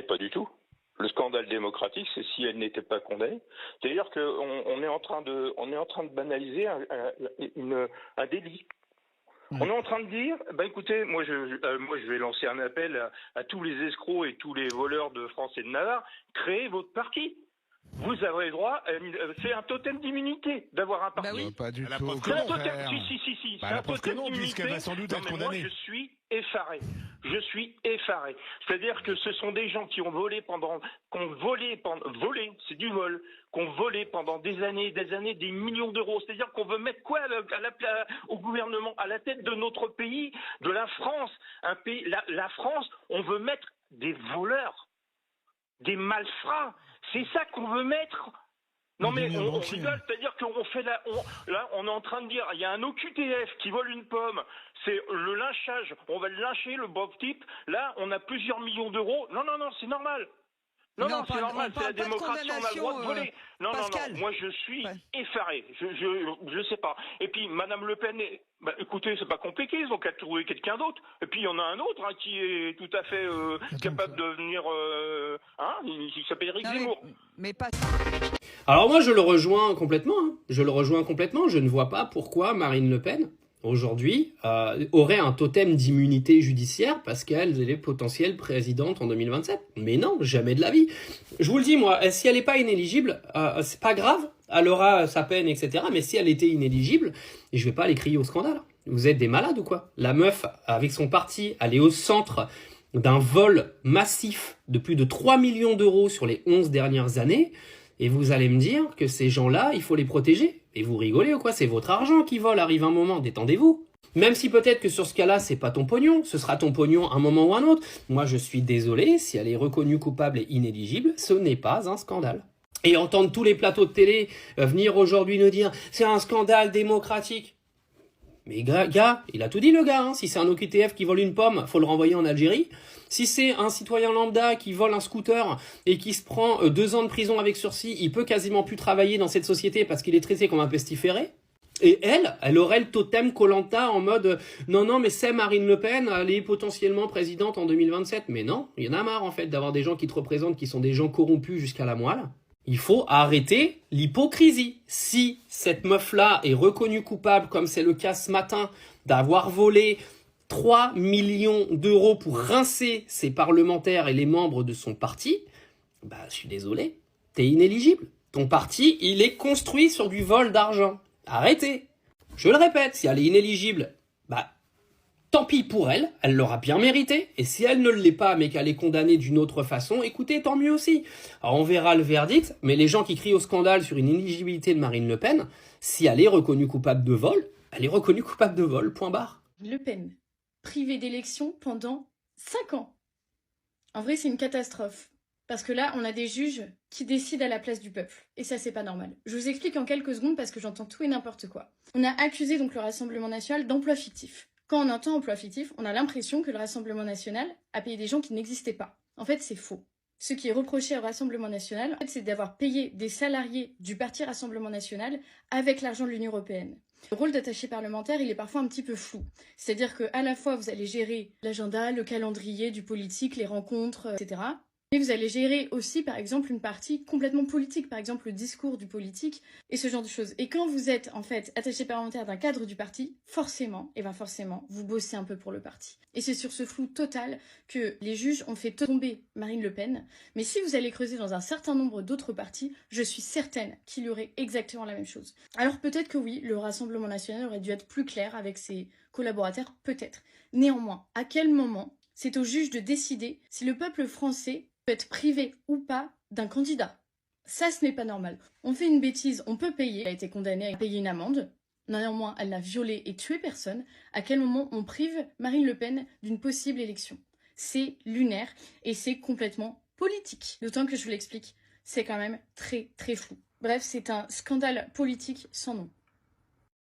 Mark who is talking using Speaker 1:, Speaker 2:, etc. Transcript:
Speaker 1: pas du tout. Le scandale démocratique, c'est si elle n'était pas condamnée. C'est-à-dire qu'on est en train de banaliser un délit. On est en train de dire, écoutez, moi je vais lancer un appel à tous les escrocs et tous les voleurs de France et de Navarre, créez votre parti. Vous avez droit, c'est un totem d'immunité d'avoir un parti.
Speaker 2: Bah oui.
Speaker 3: Pas du
Speaker 2: La
Speaker 3: tout.
Speaker 2: preuve
Speaker 1: C'est un
Speaker 2: non,
Speaker 1: totem,
Speaker 2: frère.
Speaker 1: si, c'est
Speaker 2: La
Speaker 1: un
Speaker 2: preuve que
Speaker 1: totem
Speaker 2: non,
Speaker 1: d'immunité.
Speaker 2: puisqu'elle va sans doute être
Speaker 1: mais
Speaker 2: condamnée.
Speaker 1: moi je suis effaré. Je suis effaré. C'est-à-dire que ce sont des gens qui ont volé c'est du vol, qu'on volé pendant des années, des millions d'euros. C'est-à-dire qu'on veut mettre quoi au gouvernement, à la tête de notre pays, de la France, un pays, la France, on veut mettre des voleurs, des malfrats. C'est ça qu'on veut mettre. Non mais on rigole, c'est-à-dire qu'on fait là on est en train de dire, il y a un OQTF qui vole une pomme, c'est le lynchage, on va le lyncher le pauvre type, là on a plusieurs millions d'euros, non, c'est normal. Non, c'est normal, c'est la démocratie, on a le droit de voler. Non, moi je suis effaré, je sais pas. Et puis Madame Le Pen, écoutez, c'est pas compliqué, ils ont qu'à trouver quelqu'un d'autre. Et puis il y en a un autre qui est tout à fait capable de venir, il s'appelle Éric Zemmour.
Speaker 4: Mais pas...
Speaker 5: Alors moi je le rejoins complètement, je ne vois pas pourquoi Marine Le Pen, aujourd'hui, aurait un totem d'immunité judiciaire parce qu'elle est potentielle présidente en 2027. Mais non, jamais de la vie. Je vous le dis moi, si elle n'est pas inéligible, c'est pas grave, elle aura sa peine, etc. Mais si elle était inéligible, je vais pas aller crier au scandale. Vous êtes des malades ou quoi? La meuf, avec son parti, elle est au centre d'un vol massif de plus de 3 millions d'euros sur les 11 dernières années. Et vous allez me dire que ces gens-là, il faut les protéger. Et vous rigolez ou quoi? C'est votre argent qui vole, arrive un moment, détendez-vous. Même si peut-être que sur ce cas-là, c'est pas ton pognon, ce sera ton pognon un moment ou un autre. Moi, je suis désolé, si elle est reconnue coupable et inéligible, ce n'est pas un scandale. Et entendre tous les plateaux de télé venir aujourd'hui nous dire « c'est un scandale démocratique ». Mais gars, il a tout dit le gars, si c'est un OQTF qui vole une pomme, faut le renvoyer en Algérie. Si c'est un citoyen lambda qui vole un scooter et qui se prend 2 ans de prison avec sursis, il peut quasiment plus travailler dans cette société parce qu'il est traité comme un pestiféré. Et elle aurait le totem Koh-Lanta en mode non mais c'est Marine Le Pen, elle est potentiellement présidente en 2027. Mais non, il y en a marre en fait d'avoir des gens qui te représentent qui sont des gens corrompus jusqu'à la moelle. Il faut arrêter l'hypocrisie. Si cette meuf-là est reconnue coupable, comme c'est le cas ce matin, d'avoir volé 3 millions d'euros pour rincer ses parlementaires et les membres de son parti, je suis désolé, t'es inéligible. Ton parti, il est construit sur du vol d'argent. Arrêtez. Je le répète, si elle est inéligible, tant pis pour elle, elle l'aura bien mérité. Et si elle ne l'est pas, mais qu'elle est condamnée d'une autre façon, écoutez, tant mieux aussi. Alors on verra le verdict, mais les gens qui crient au scandale sur une inéligibilité de Marine Le Pen, si elle est reconnue coupable de vol, elle est reconnue coupable de vol, point barre.
Speaker 6: Le Pen, privée d'élection pendant 5 ans. En vrai, c'est une catastrophe. Parce que là, on a des juges qui décident à la place du peuple. Et ça, c'est pas normal. Je vous explique en quelques secondes parce que j'entends tout et n'importe quoi. On a accusé donc le Rassemblement national d'emploi fictif. Quand on entend emploi fictif, on a l'impression que le Rassemblement national a payé des gens qui n'existaient pas. En fait, c'est faux. Ce qui est reproché au Rassemblement national, c'est d'avoir payé des salariés du parti Rassemblement national avec l'argent de l'Union européenne. Le rôle d'attaché parlementaire, il est parfois un petit peu flou. C'est-à-dire qu'à la fois, vous allez gérer l'agenda, le calendrier du politique, les rencontres, etc. Et vous allez gérer aussi, par exemple, une partie complètement politique, par exemple le discours du politique et ce genre de choses. Et quand vous êtes, en fait, attaché parlementaire d'un cadre du parti, forcément, vous bossez un peu pour le parti. Et c'est sur ce flou total que les juges ont fait tomber Marine Le Pen. Mais si vous allez creuser dans un certain nombre d'autres partis, je suis certaine qu'il y aurait exactement la même chose. Alors peut-être que oui, le Rassemblement national aurait dû être plus clair avec ses collaborateurs, peut-être. Néanmoins, à quel moment c'est aux juges de décider si le peuple français peut être privé ou pas d'un candidat? Ça, ce n'est pas normal. On fait une bêtise, on peut payer. Elle a été condamnée à payer une amende. Néanmoins, elle n'a violé et tué personne. À quel moment on prive Marine Le Pen d'une possible élection? C'est lunaire et c'est complètement politique. D'autant que je vous l'explique, c'est quand même très très flou. Bref, c'est un scandale politique sans nom.